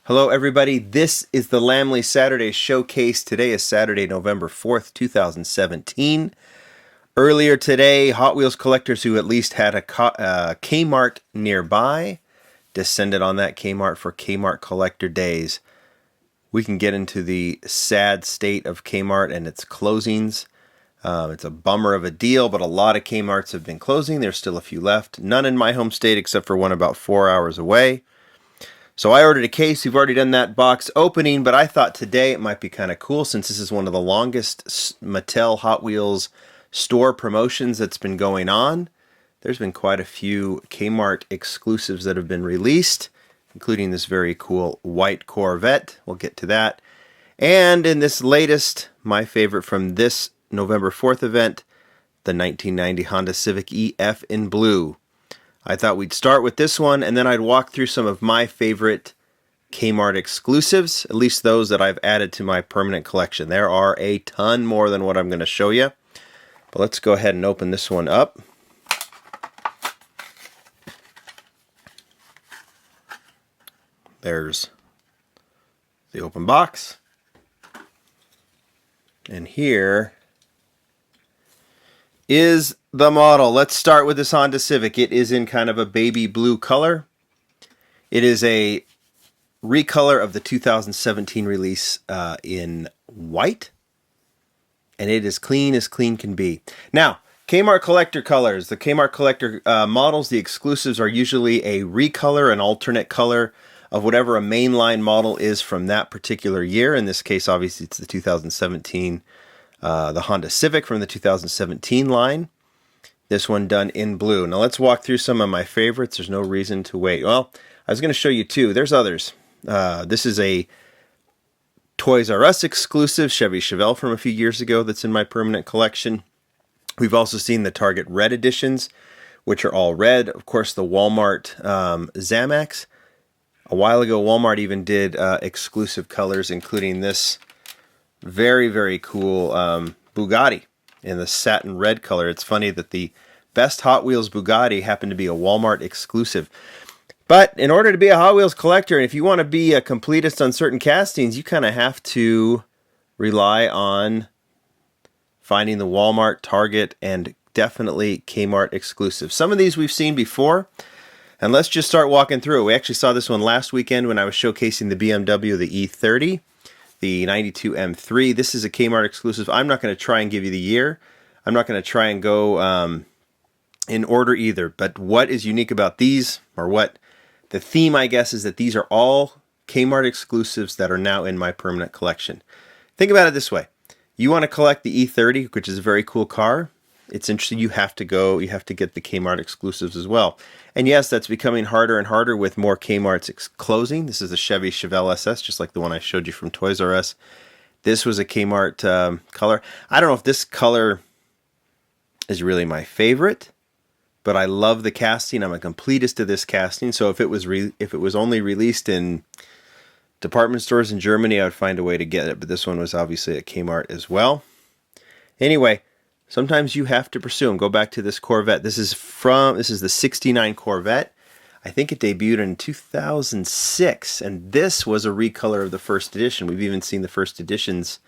Hello everybody, this is the Lamley Saturday Showcase. Today is Saturday, November 4th, 2017. Earlier today, Hot Wheels collectors who at least had a Kmart nearby descended on that Kmart for Kmart Collector Days. We can get into the sad state of Kmart and its closings. It's a bummer of a deal, but a lot of Kmarts have been closing. There's still a few left. None in my home state except for one about 4 hours away. So I ordered a case. We've already done that box opening, but I thought today it might be kind of cool since this is one of the longest Mattel Hot Wheels store promotions that's been going on. There's been quite a few Kmart exclusives that have been released, including this very cool white Corvette. We'll get to that. And in this latest, my favorite from this November 4th event, the 1990 Honda Civic EF in blue. I thought we'd start with this one, and then I'd walk through some of my favorite Kmart exclusives, at least those that I've added to my permanent collection. There are a ton more than what I'm going to show you. But let's go ahead and open this one up. There's the open box. And here is the model. Let's start with this Honda Civic. It is in kind of a baby blue color. It is a recolor of the 2017 release in white. And it is clean as clean can be. Now, Kmart Collector colors. The Kmart Collector models, the exclusives, are usually a recolor, an alternate color of whatever a mainline model is from that particular year. In this case, obviously, it's the 2017 the Honda Civic from the 2017 line. This one done in blue. Now let's walk through some of my favorites. There's no reason to wait. Well, I was going to show you two. There's others. This is a Toys R Us exclusive, Chevy Chevelle from a few years ago that's in my permanent collection. We've also seen the Target Red editions, which are all red. Of course, the Walmart Zamax. A while ago, Walmart even did exclusive colors, including this very, very cool Bugatti in the satin red color. It's funny that the best Hot Wheels Bugatti happened to be a Walmart exclusive. But in order to be a Hot Wheels collector, and if you want to be a completist on certain castings, you kind of have to rely on finding the Walmart, Target, and definitely Kmart exclusive. Some of these we've seen before, and let's just start walking through. We actually saw this one last weekend when I was showcasing the BMW, the E30. The 92 M3. This is a Kmart exclusive. I'm not going to try and give you the year. I'm not going to try and go in order either. But what is unique about these, or what the theme, I guess, is that these are all Kmart exclusives that are now in my permanent collection. Think about it this way. You want to collect the E30, which is a very cool car. It's interesting. You have to get the Kmart exclusives as well. And yes, that's becoming harder and harder with more Kmart's closing. This is a Chevy Chevelle Ss, just like the one I showed you from Toys R Us. This was a Kmart color. I don't know if this color is really my favorite, but I love the casting. I'm a completist of this casting. So if it was only released in department stores in Germany, I would find a way to get it. But this one was obviously at Kmart as well. Anyway. Sometimes you have to pursue them. Go back to this Corvette. This is the 69 Corvette. I think it debuted in 2006, and this was a recolor of the first edition. We've even seen the first editions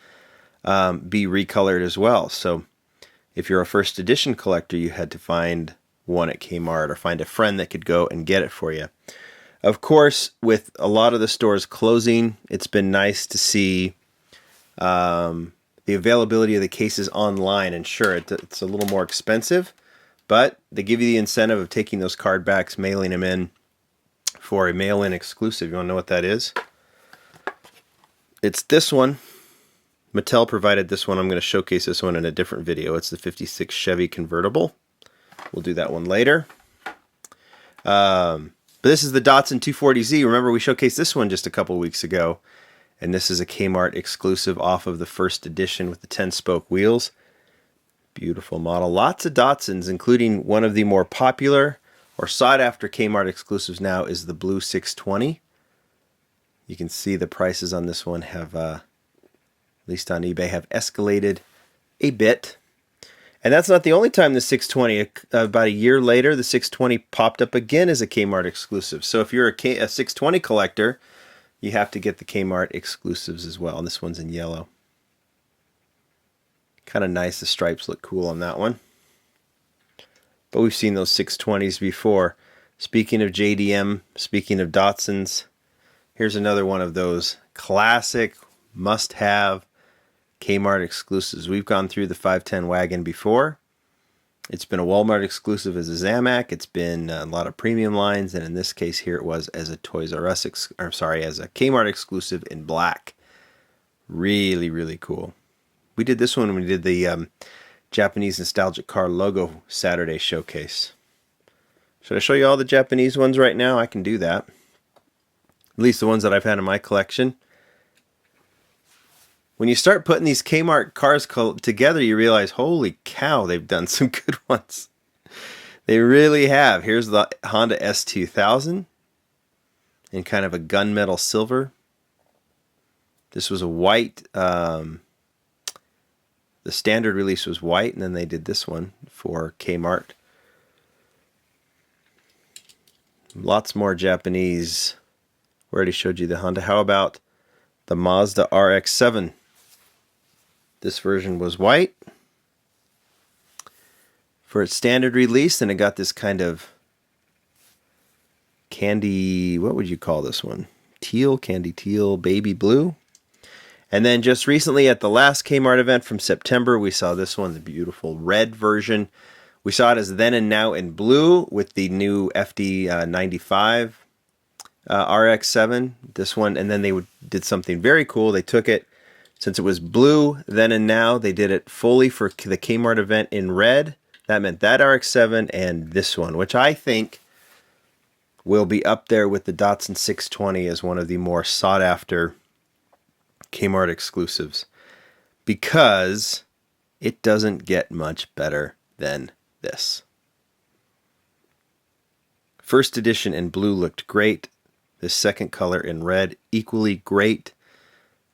be recolored as well. So if you're a first edition collector, you had to find one at Kmart or find a friend that could go and get it for you. Of course, with a lot of the stores closing, it's been nice to see the availability of the cases online. And sure, it's a little more expensive, but they give you the incentive of taking those card backs, mailing them in for a mail-in exclusive. You want to know what that is? It's this one. Mattel provided this one. I'm going to showcase this one in a different video. It's the 56 Chevy convertible. We'll do that one later. But this is the Datsun 240Z. Remember, we showcased this one just a couple weeks ago. And this is a Kmart exclusive off of the first edition with the 10-spoke wheels. Beautiful model. Lots of Datsuns, including one of the more popular or sought-after Kmart exclusives now is the blue 620. You can see the prices on this one have, at least on eBay, have escalated a bit. And that's not the only time the 620, about a year later, the 620 popped up again as a Kmart exclusive. So if you're a 620 collector, you have to get the Kmart exclusives as well. And this one's in yellow. Kind of nice. The stripes look cool on that one. But we've seen those 620s before. Speaking of JDM, speaking of Datsuns, here's another one of those classic, must-have Kmart exclusives. We've gone through the 510 wagon before. It's been a Walmart exclusive as a Zamac. It's been a lot of premium lines, and in this case here it was as a Toys R Us, as a Kmart exclusive in black. Really, really cool. We did this one when we did the Japanese nostalgic car logo Saturday showcase. Should I show you all the Japanese ones right now? I can do that. At least the ones that I've had in my collection. When you start putting these Kmart cars together, you realize, holy cow, they've done some good ones. They really have. Here's the Honda S2000 in kind of a gunmetal silver. This was a white. The standard release was white, and then they did this one for Kmart. Lots more Japanese. We already showed you the Honda. How about the Mazda Rx-7? This version was white for its standard release, and it got this kind of candy, what would you call this one? Teal, candy teal, baby blue. And then just recently at the last Kmart event from September, we saw this one, the beautiful red version. We saw it as Then and Now in blue with the new FD95 RX-7. This one, and then they did something very cool. They took it, since it was blue then and now, they did it fully for the Kmart event in red. That meant that RX-7 and this one, which I think will be up there with the Datsun 620 as one of the more sought after Kmart exclusives, because it doesn't get much better than this. First edition in blue looked great. The second color in red, equally great.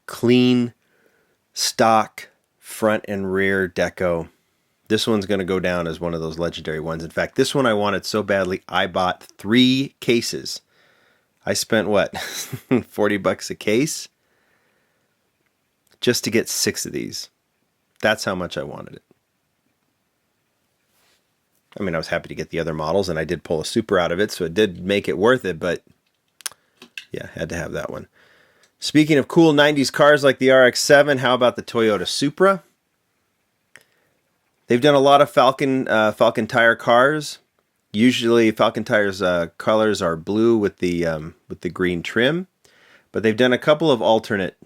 Clean, stock, front and rear deco. This one's going to go down as one of those legendary ones. In fact, this one I wanted so badly, I bought 3 cases. I spent, what, $40 a case? Just to get 6 of these. That's how much I wanted it. I mean, I was happy to get the other models, and I did pull a Supra out of it, so it did make it worth it, but yeah, had to have that one. Speaking of cool 90s cars like the RX-7, how about the Toyota Supra? They've done a lot of Falcon Tire cars. Usually Falcon Tire's colors are blue with the green trim, but they've done a couple of alternate.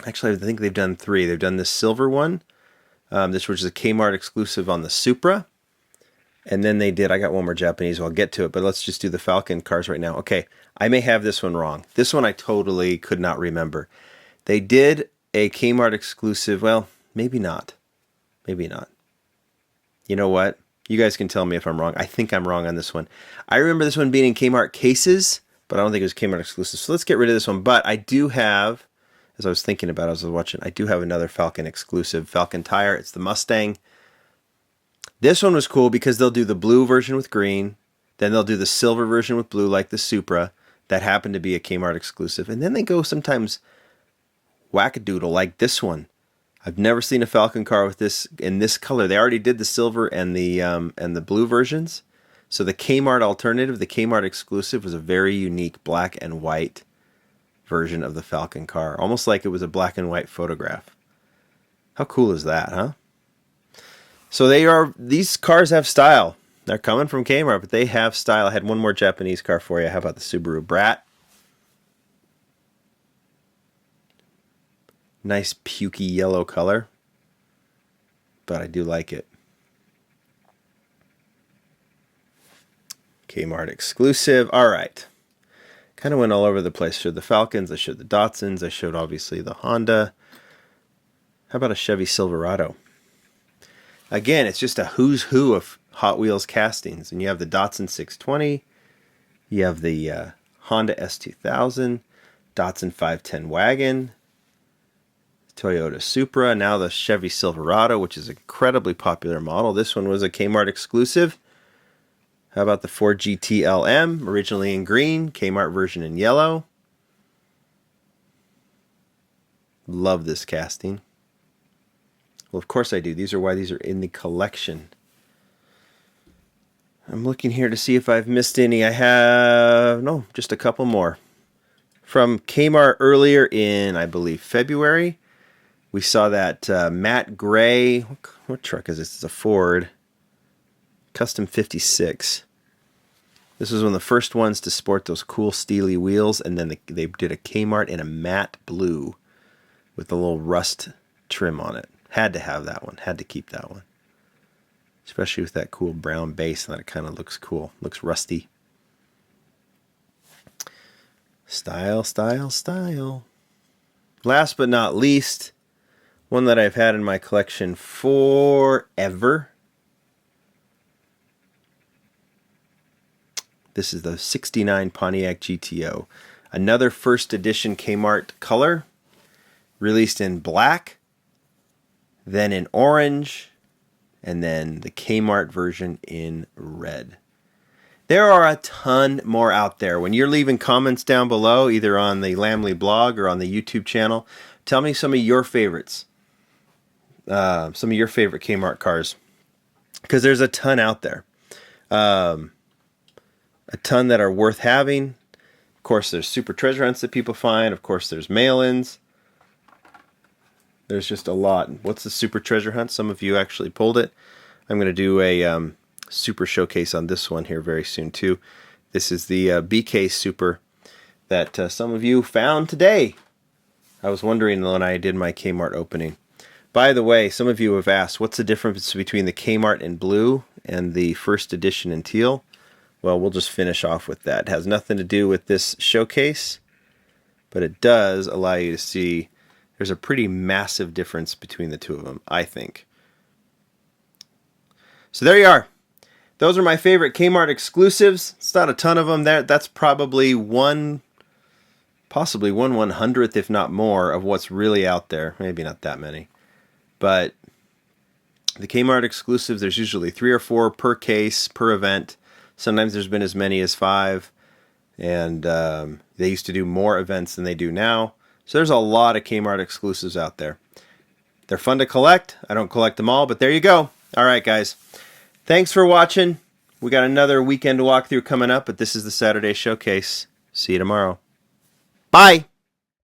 Actually, I think they've done 3. They've done this silver one, this which is a Kmart exclusive on the Supra. And then they did, I got one more Japanese, I'll get to it, but let's just do the Falcon cars right now. Okay, I may have this one wrong. This one I totally could not remember. They did a Kmart exclusive, well, maybe not. Maybe not. You know what? You guys can tell me if I'm wrong. I think I'm wrong on this one. I remember this one being in Kmart cases, but I don't think it was Kmart exclusive. So let's get rid of this one. But I do have, as I was thinking about it as I was watching, I do have another Falcon exclusive. Falcon Tire, it's the Mustang. This one was cool because they'll do the blue version with green, then they'll do the silver version with blue like the Supra. That happened to be a Kmart exclusive. And then they go sometimes wackadoodle like this one. I've never seen a Falcon car with this in this color. They already did the silver and the blue versions. So the Kmart alternative, the Kmart exclusive, was a very unique black and white version of the Falcon car. Almost like it was a black and white photograph. How cool is that, huh? So these cars have style. They're coming from Kmart, but they have style. I had one more Japanese car for you. How about the Subaru Brat? Nice pukey yellow color, but I do like it. Kmart exclusive. All right. Kind of went all over the place. I showed the Falcons. I showed the Datsuns. I showed, obviously, the Honda. How about a Chevy Silverado? Again, it's just a who's who of Hot Wheels castings. And you have the Datsun 620. You have the Honda S2000. Datsun 510 wagon. Toyota Supra. Now the Chevy Silverado, which is an incredibly popular model. This one was a Kmart exclusive. How about the Ford GT LM, originally in green, Kmart version in yellow. Love this casting. Well, of course I do. These are why these are in the collection. I'm looking here to see if I've missed any. I have, no, just a couple more. From Kmart earlier in, I believe, February, we saw that matte gray. What truck is this? It's a Ford Custom 56. This was one of the first ones to sport those cool steely wheels, and then they did a Kmart in a matte blue with a little rust trim on it. Had to have that one. Had to keep that one. Especially with that cool brown base, and that it kind of looks cool. Looks rusty. Style, style, style. Last but not least, one that I've had in my collection forever. This is the 69 Pontiac Gto. Another first edition Kmart color. Released in black, then in orange, and then the Kmart version in red. There are a ton more out there. When you're leaving comments down below, either on the Lamley blog or on the YouTube channel, tell me some of your favorites. Some of your favorite Kmart cars. Because there's a ton out there. A ton that are worth having. Of course, there's super treasure hunts that people find. Of course, there's mail-ins. There's just a lot. What's the super treasure hunt? Some of you actually pulled it. I'm going to do a super showcase on this one here very soon too. This is the BK Super that some of you found today. I was wondering when I did my Kmart opening. By the way, some of you have asked, what's the difference between the Kmart in blue and the first edition in teal? Well, we'll just finish off with that. It has nothing to do with this showcase, but it does allow you to see there's a pretty massive difference between the two of them, I think. So there you are. Those are my favorite Kmart exclusives. It's not a ton of them. That's probably possibly 1/100th, if not more, of what's really out there. Maybe not that many. But the Kmart exclusives, there's usually 3 or 4 per case, per event. Sometimes there's been as many as 5. And they used to do more events than they do now. So there's a lot of Kmart exclusives out there. They're fun to collect. I don't collect them all, but there you go. All right, guys. Thanks for watching. We got another weekend walkthrough coming up, but this is the Saturday showcase. See you tomorrow. Bye.